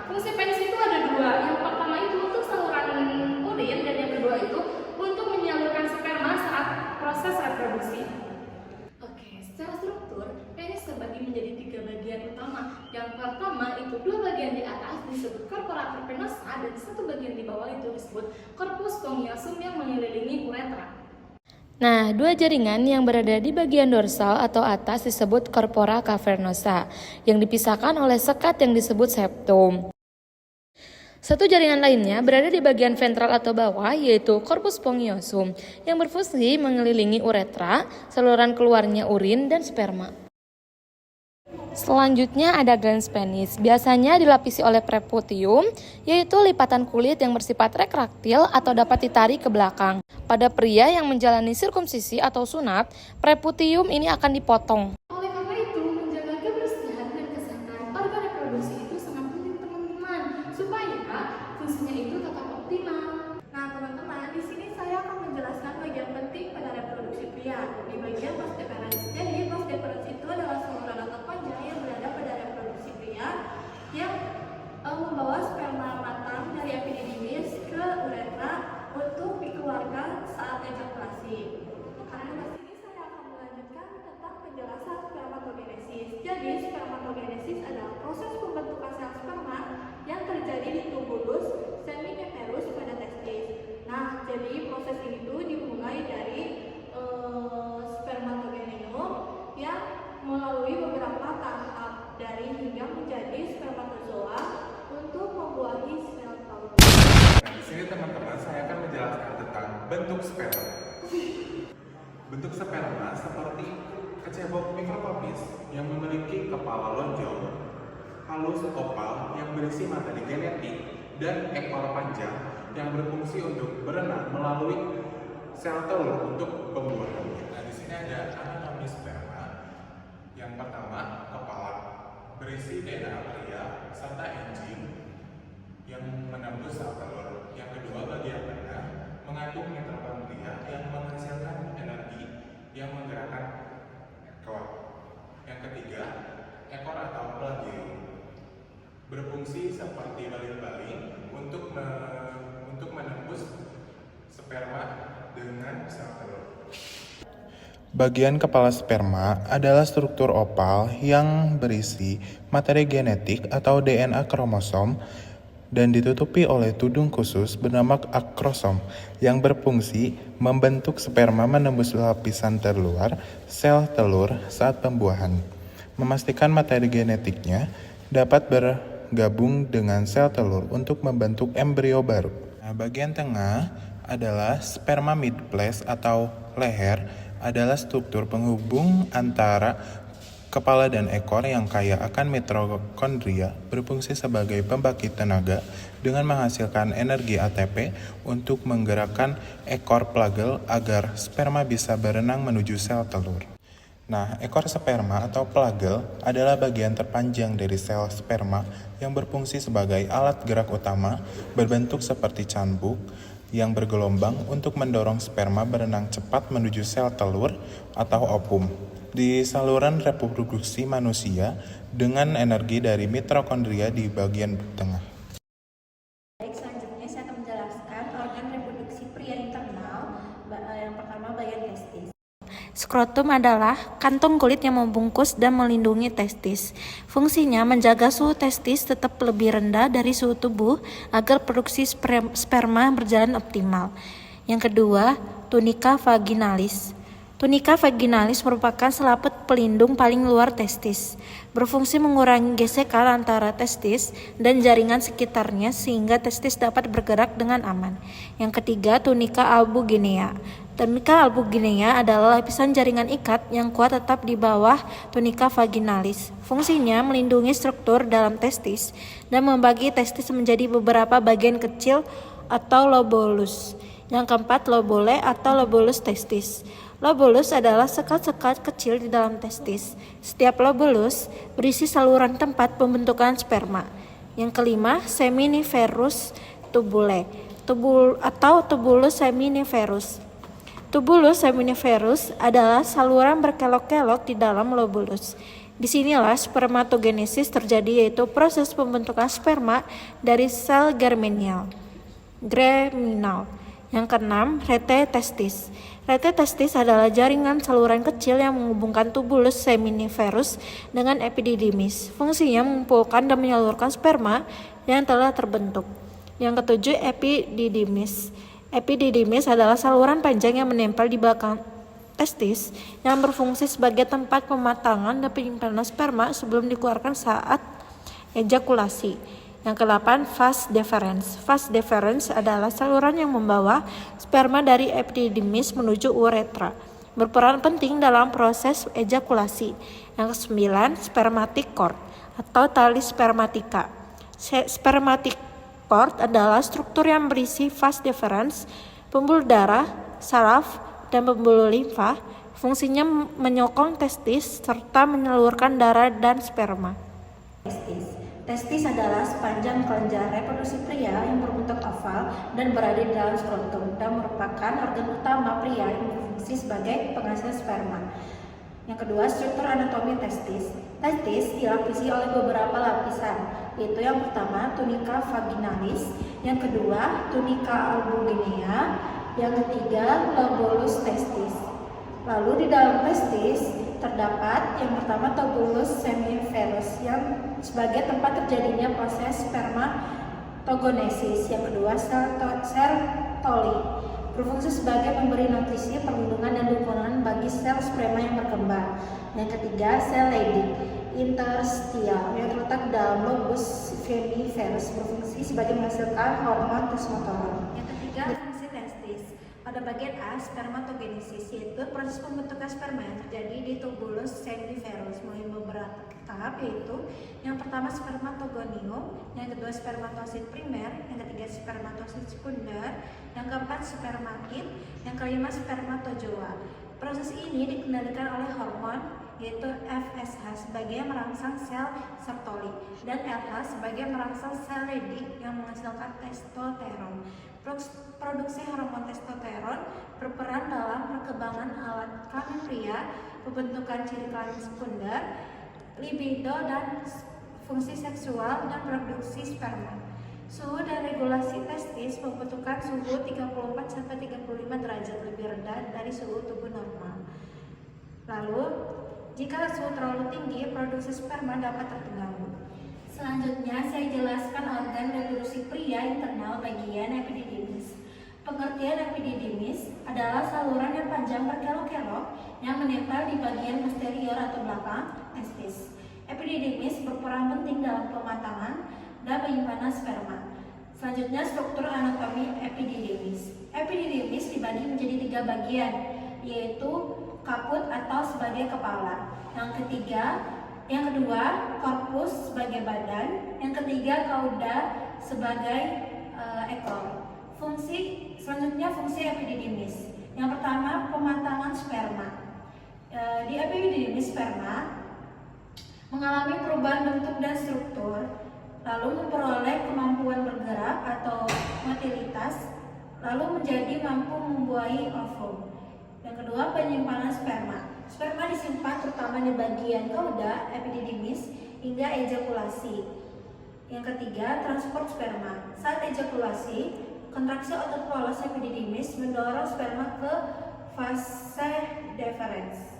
Fungsi penis itu ada dua. Yang pertama itu untuk saluran urin dan yang kedua itu untuk menyalurkan sperma saat proses reproduksi. Oke, secara struktur, penis terbagi menjadi 3 bagian utama. Yang pertama itu 2 bagian di atas disebut corpora cavernosa dan 1 bagian di bawah itu disebut corpus spongiosum yang mengelilingi uretra. Nah, 2 jaringan yang berada di bagian dorsal atau atas disebut corpora cavernosa, yang dipisahkan oleh sekat yang disebut septum. 1 jaringan lainnya berada di bagian ventral atau bawah, yaitu corpus spongiosum, yang berfungsi mengelilingi uretra, saluran keluarnya urin dan sperma. Selanjutnya ada glans penis, biasanya dilapisi oleh preputium, yaitu lipatan kulit yang bersifat retraktil atau dapat ditarik ke belakang. Pada pria yang menjalani sirkumsisi atau sunat, preputium ini akan dipotong. Oleh karena itu, menjaga kebersihan dan kesehatan organ reproduksi itu sangat penting teman-teman, supaya fungsinya itu tetap optimal. Nah teman-teman, di sini saya akan menjelaskan bagian penting pada reproduksi pria. Di bagian vas deferens. Jadi vas deferens itu adalah saluran otot panjang yang berada pada reproduksi pria yang membawa sperma matang dari epididymis ke uretra untuk dikeluarkan saat ejakulasi. Karena di sini saya akan melanjutkan tentang penjelasan spermatogenesis. Jadi spermatogenesis adalah proses pembentukan sel sperma yang terjadi di tubulus seminiferus pada testis. Nah, jadi proses ini tuh dimulai dari spermatogeneum yang melalui beberapa tahap dari hingga menjadi spermatozoa untuk membuahi sel telur. Nah, di sini teman-teman saya akan menjelaskan tentang bentuk sperma. Bentuk sperma seperti kecebok mikroskopis yang memiliki kepala lonjong, halus oval yang berisi materi genetik, dan ekor panjang yang berfungsi untuk berenang melalui sel telur untuk pembuahan. Nah, di sini ada anatomi sperma. Yang pertama, kepala berisi DNA pria serta enzim yang menembus sel telur. Yang kedua, bagian tengah mengandung mitokondria yang menghasilkan energi yang menggerakkan ekor. Yang ketiga, ekor atau plagium berfungsi seperti baling-baling untuk menembus sperma dengan sel telur. Bagian kepala sperma adalah struktur opal yang berisi materi genetik atau DNA kromosom dan ditutupi oleh tudung khusus bernama akrosom yang berfungsi membentuk sperma menembus lapisan terluar sel telur saat pembuahan, memastikan materi genetiknya dapat bergabung dengan sel telur untuk membentuk embrio baru. Nah, bagian tengah adalah sperma midplace atau leher, adalah struktur penghubung antara kepala dan ekor yang kaya akan mitokondria, berfungsi sebagai pembangkit tenaga dengan menghasilkan energi ATP untuk menggerakkan ekor plagel agar sperma bisa berenang menuju sel telur. Nah, ekor sperma atau plagel adalah bagian terpanjang dari sel sperma yang berfungsi sebagai alat gerak utama berbentuk seperti cambuk yang bergelombang untuk mendorong sperma berenang cepat menuju sel telur atau ovum di saluran reproduksi manusia dengan energi dari mitokondria di bagian tengah. Baik, selanjutnya saya akan menjelaskan organ reproduksi pria internal. Yang pertama bagian testis. Skrotum adalah kantung kulit yang membungkus dan melindungi testis. Fungsinya menjaga suhu testis tetap lebih rendah dari suhu tubuh agar produksi sperma berjalan optimal. Yang kedua, tunika vaginalis. Tunika vaginalis merupakan selaput pelindung paling luar testis. Berfungsi mengurangi gesekan antara testis dan jaringan sekitarnya sehingga testis dapat bergerak dengan aman. Yang ketiga, tunika albuginea. Tunika albuginea adalah lapisan jaringan ikat yang kuat tetap di bawah tunika vaginalis. Fungsinya melindungi struktur dalam testis dan membagi testis menjadi beberapa bagian kecil atau lobulus. Yang keempat, lobule atau lobulus testis. Lobulus adalah sekat-sekat kecil di dalam testis. Setiap lobulus berisi saluran tempat pembentukan sperma. Yang kelima, seminiferus tubule atau tubulus seminiferus. Tubulus seminiferus adalah saluran berkelok-kelok di dalam lobulus. Disinilah spermatogenesis terjadi, yaitu proses pembentukan sperma dari sel germinal. Yang keenam, rete testis. Rete testis adalah jaringan saluran kecil yang menghubungkan tubulus seminiferus dengan epididymis. Fungsinya mengumpulkan dan menyalurkan sperma yang telah terbentuk. Yang ketujuh, epididymis. Epididymis adalah saluran panjang yang menempel di belakang testis yang berfungsi sebagai tempat pematangan dan penyimpanan sperma sebelum dikeluarkan saat ejakulasi. Yang ke-8, vas deferens. Vas deferens adalah saluran yang membawa sperma dari epididymis menuju uretra, berperan penting dalam proses ejakulasi. Yang ke-9, spermatic cord atau tali spermatika. Spermatic cord adalah struktur yang berisi vas deferens, pembuluh darah, saraf, dan pembuluh limfa. Fungsinya menyokong testis serta menyalurkan darah dan sperma. Testis adalah sepanjang kelenjar reproduksi pria yang berbentuk oval dan berada di dalam skrotum dan merupakan organ utama pria yang berfungsi sebagai penghasil sperma. Yang kedua, struktur anatomi testis. Testis dilapisi oleh beberapa lapisan, yaitu yang pertama tunica vaginalis, yang kedua tunica albuginea, yang ketiga lobulus testis. Lalu di dalam testis terdapat yang pertama tubulus seminiferus yang sebagai tempat terjadinya proses spermatogenesis. Yang kedua, sel toli berfungsi sebagai pemberi nutrisi, perlindungan, dan dukungan bagi sel sperma yang berkembang. Yang ketiga, sel Leydig interstitial yang terletak dalam lobus seminiferus berfungsi sebagai menghasilkan hormon testosteron. Yang ketiga, fungsi testis. Pada bagian A, spermatogenesis, yaitu proses pembentukan sperma yang terjadi di tubulus seminiferus melalui beberapa tahap, yaitu yang pertama spermatogonium, yang kedua spermatosit primer, yang ketiga spermatosit sekunder, yang keempat spermatid, yang kelima spermatozoa. Proses ini dikendalikan oleh hormon, yaitu FSH sebagai merangsang sel Sertoli dan LH sebagai merangsang sel Leydig yang menghasilkan testosteron. Produksi hormon testosteron berperan dalam perkembangan alat kelamin pria, pembentukan ciri kelamin sekunder, libido dan fungsi seksual, dan produksi sperma. Suhu dan regulasi testis membutuhkan suhu 34-35 derajat lebih rendah dari suhu tubuh normal. Lalu, jika suhu terlalu tinggi, produksi sperma dapat terganggu. Selanjutnya, saya jelaskan organ reproduksi pria internal bagian epididymis. Pengertian epididymis adalah saluran yang panjang berkelok-kelok yang menempel di bagian posterior atau belakang testis. Epididymis berperan penting dalam pematangan dan penyimpanan sperma. Selanjutnya, struktur anatomi epididymis. Epididymis dibagi menjadi 3 bagian, yaitu kaput atau sebagai kepala. Yang kedua, korpus sebagai badan. Yang ketiga, cauda sebagai ekor. Selanjutnya fungsi epididymis. Yang pertama, pematangan sperma. Di epididymis sperma mengalami perubahan bentuk dan struktur, lalu memperoleh kemampuan bergerak atau motilitas, lalu menjadi mampu membuahi ovum. Yang kedua, penyimpanan sperma. Sperma disimpan terutama di bagian cauda epididymis hingga ejakulasi. Yang ketiga, transport sperma. Saat ejakulasi, kontraksi otot polos epididymis mendorong sperma ke vas deferens.